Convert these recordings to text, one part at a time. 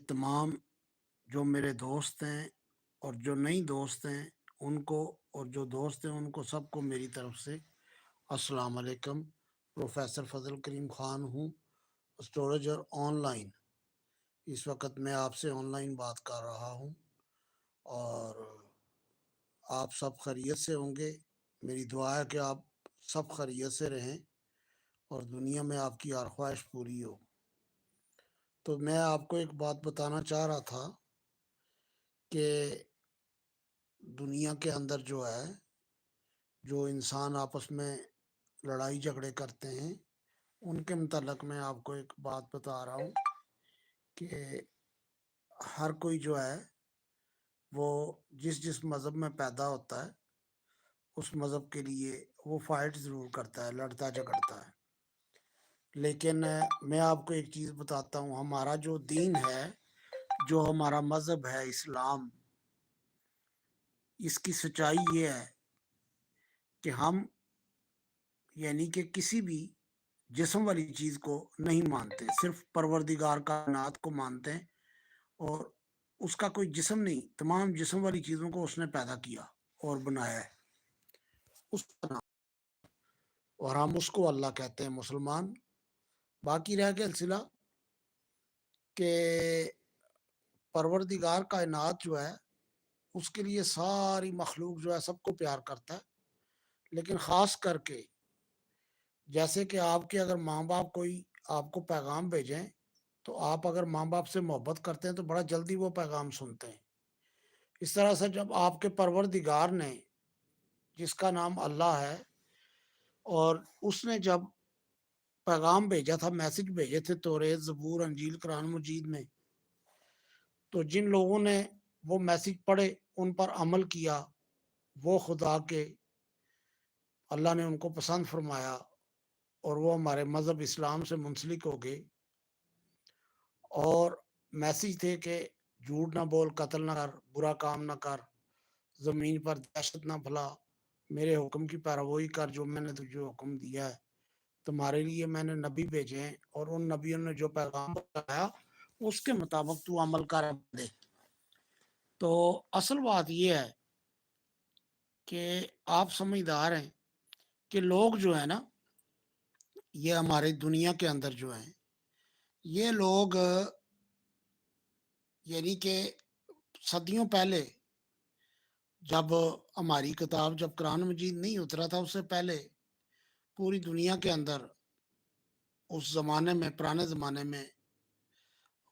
तमाम जो मेरे दोस्त हैं और जो नई दोस्त हैं उनको, और जो दोस्त हैं उनको सबको मेरी तरफ से अस्सलाम वालेकुम। प्रोफेसर फजल करीम खान हूँ, एस्ट्रोलॉजर ऑनलाइन। इस वक्त मैं आपसे ऑनलाइन बात कर रहा हूँ और आप सब खैरियत से होंगे। मेरी दुआ है कि आप सब खैरियत से रहें और दुनिया में आपकी हर ख्वाहिश पूरी हो। तो मैं आपको एक बात बताना चाह रहा था कि दुनिया के अंदर जो है, जो इंसान आपस में लड़ाई झगड़े करते हैं, उनके मुतल्लक मैं आपको एक बात बता रहा हूँ कि हर कोई जो है वो जिस जिस मज़हब में पैदा होता है उस मज़हब के लिए वो फ़ाइट ज़रूर करता है, लड़ता झगड़ता है। लेकिन मैं आपको एक चीज़ बताता हूँ, हमारा जो दीन है, जो हमारा मज़हब है इस्लाम, इसकी सच्चाई ये है कि हम यानी कि किसी भी जिस्म वाली चीज़ को नहीं मानते, सिर्फ़ परवरदिगार कायनात को मानते हैं और उसका कोई जिस्म नहीं, तमाम जिस्म वाली चीज़ों को उसने पैदा किया और बनाया है, उसका नाम, और हम उसको अल्लाह कहते हैं मुसलमान। बाकी रह गया सिलसिला कि परवरदिगार कायनात जो है, उसके लिए सारी मखलूक जो है सबको प्यार करता है, लेकिन ख़ास करके जैसे कि आपके अगर माँ-बाप कोई आपको पैगाम भेजें, तो आप अगर माँ-बाप से मोहब्बत करते हैं तो बड़ा जल्दी वो पैगाम सुनते हैं। इस तरह से जब आपके परवरदिगार ने, जिसका नाम अल्लाह है, और उसने जब पैगाम भेजा था, मैसेज भेजे थे तौरेत, ज़बूर, अंजील, कुरान मजीद में, तो जिन लोगों ने वो मैसेज पढ़े, उन पर अमल किया, वो खुदा के अल्लाह ने उनको पसंद फरमाया और वो हमारे मज़हब इस्लाम से मुंसलिक हो गए। और मैसेज थे कि झूठ ना बोल, कत्ल ना कर, बुरा काम ना कर, ज़मीन पर दहशत ना फैला, मेरे हुक्म की पैरवी कर जो मैंने तुझे हुक्म दिया है। तुम्हारे लिए मैंने नबी भेजे हैं और उन नबियों ने जो पैगाम बताया उसके मुताबिक तू अमल कर दे। तो असल बात ये है कि आप समझदार हैं कि लोग जो है ना, ये हमारे दुनिया के अंदर जो हैं, ये लोग यानी कि सदियों पहले, जब हमारी किताब, जब कुरान मजीद नहीं उतरा था, उससे पहले पूरी दुनिया के अंदर उस ज़माने में, पुराने ज़माने में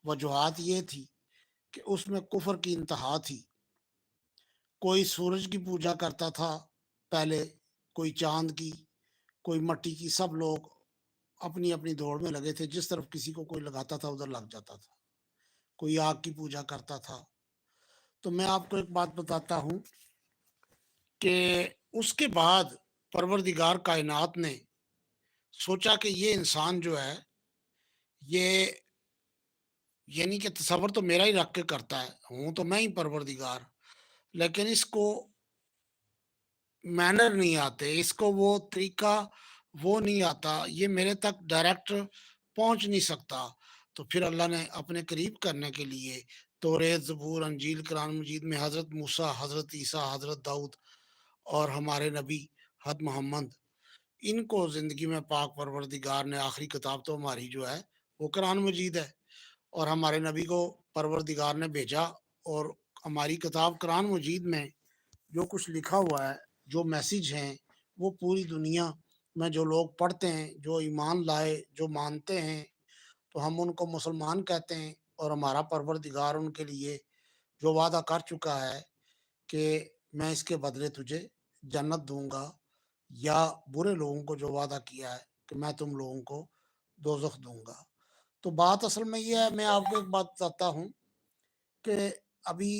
वजूहात ये थी कि उसमें कुफ़र की इंतहा थी। कोई सूरज की पूजा करता था पहले, कोई चाँद की, कोई मिट्टी की, सब लोग अपनी-अपनी दौड़ में लगे थे, जिस तरफ किसी को कोई लगाता था उधर लग जाता था। कोई आग की पूजा करता था। तो मैं आपको एक बात बताता हूँ कि उसके बाद परवरदिगार कायनात ने सोचा कि ये इंसान जो है, ये यानी कि तसव्वुर तो मेरा ही रख के करता है, हूँ तो मैं ही परवरदिगार, लेकिन इसको मैनर नहीं आते, इसको वो तरीका वो नहीं आता, ये मेरे तक डायरेक्ट पहुँच नहीं सकता। तो फिर अल्लाह ने अपने करीब करने के लिए तौरेत, ज़बूर, अंजील, कुरान मजीद में हज़रत मूसा, हज़रत ईसा, हज़रत दाऊद और हमारे नबी हज़रत मोहम्मद, इनको ज़िंदगी में पाक परवरदिगार ने, आखिरी किताब तो हमारी जो है वो कुरान मजीद है, और हमारे नबी को परवरदिगार ने भेजा, और हमारी किताब कुरान मजीद में जो कुछ लिखा हुआ है, जो मैसेज हैं, वो पूरी दुनिया में जो लोग पढ़ते हैं, जो ईमान लाए, जो मानते हैं, तो हम उनको मुसलमान कहते हैं। और हमारा परवरदिगार उनके लिए जो वादा कर चुका है कि मैं इसके बदले तुझे जन्नत दूँगा, या बुरे लोगों को जो वादा किया है कि मैं तुम लोगों को दोज़ख दूँगा। तो बात असल में ये है, मैं आपको एक बात बताता हूँ कि अभी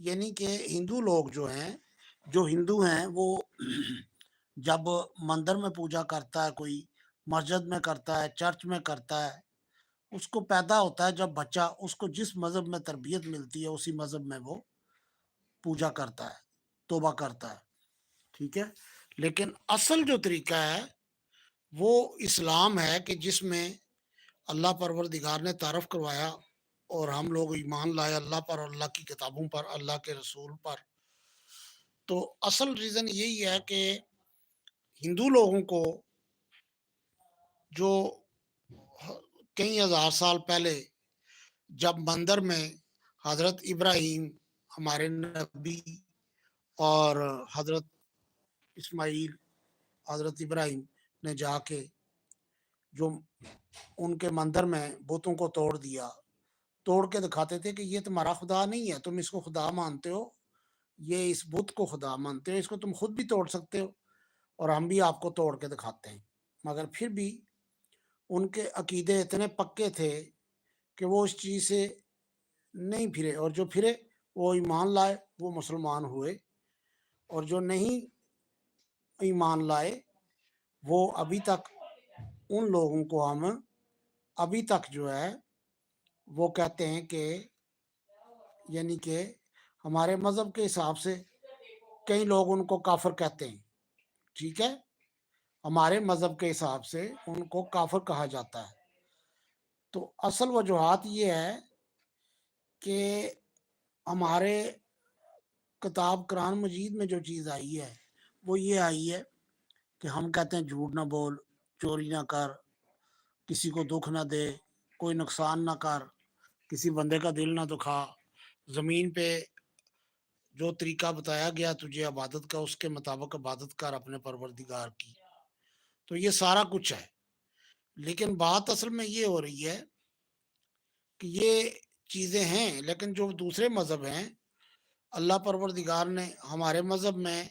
यानी कि हिंदू लोग जो हिंदू हैं, वो जब मंदिर में पूजा करता है कोई, मस्जिद में करता है, चर्च में करता है, उसको पैदा होता है जब बच्चा, उसको जिस मज़हब में तरबियत मिलती है उसी मज़हब में वो पूजा करता है, तौबा करता है, ठीक है? लेकिन असल जो तरीका है वो इस्लाम है कि जिसमें अल्लाह परवरदिगार ने तारफ़ करवाया اور ہم لوگ ایمان لائے اللہ پر، اللہ کی کتابوں پر، اللہ کے رسول پر، تو اصل ریزن یہی ہے کہ ہندو لوگوں کو جو کئی ہزار سال پہلے جب مندر میں حضرت ابراہیم ہمارے نبی اور حضرت اسماعیل حضرت ابراہیم نے جا کے جو ان کے مندر میں بتوں کو توڑ دیا، توڑ کے دکھاتے تھے کہ یہ تمہارا خدا نہیں ہے، تم اس کو خدا مانتے ہو، یہ اس بت کو خدا مانتے ہو، اس کو تم خود بھی توڑ سکتے ہو اور ہم بھی آپ کو توڑ کے دکھاتے ہیں۔ مگر پھر بھی ان کے عقیدے اتنے پکے تھے کہ وہ اس چیز سے نہیں پھرے، اور جو پھرے وہ ایمان لائے، وہ مسلمان ہوئے، اور جو نہیں ایمان لائے وہ ابھی تک ان لوگوں کو ہم ابھی تک جو ہے وہ کہتے ہیں کہ یعنی کہ ہمارے مذہب کے حساب سے کئی لوگ ان کو کافر کہتے ہیں، ٹھیک ہے، ہمارے مذہب کے حساب سے ان کو کافر کہا جاتا ہے۔ تو اصل وجوہات یہ ہے کہ ہمارے کتاب قرآن مجید میں جو چیز آئی ہے وہ یہ آئی ہے کہ ہم کہتے ہیں جھوٹ نہ بول، چوری نہ کر، کسی کو دکھ نہ دے، کوئی نقصان نہ کر، کسی بندے کا دل نہ دکھا، زمین پہ جو طریقہ بتایا گیا تجھے عبادت کا اس کے مطابق عبادت کر اپنے پروردگار کی، تو یہ سارا کچھ ہے۔ لیکن بات اصل میں یہ ہو رہی ہے کہ یہ چیزیں ہیں، لیکن جو دوسرے مذہب ہیں اللہ پروردگار نے ہمارے مذہب میں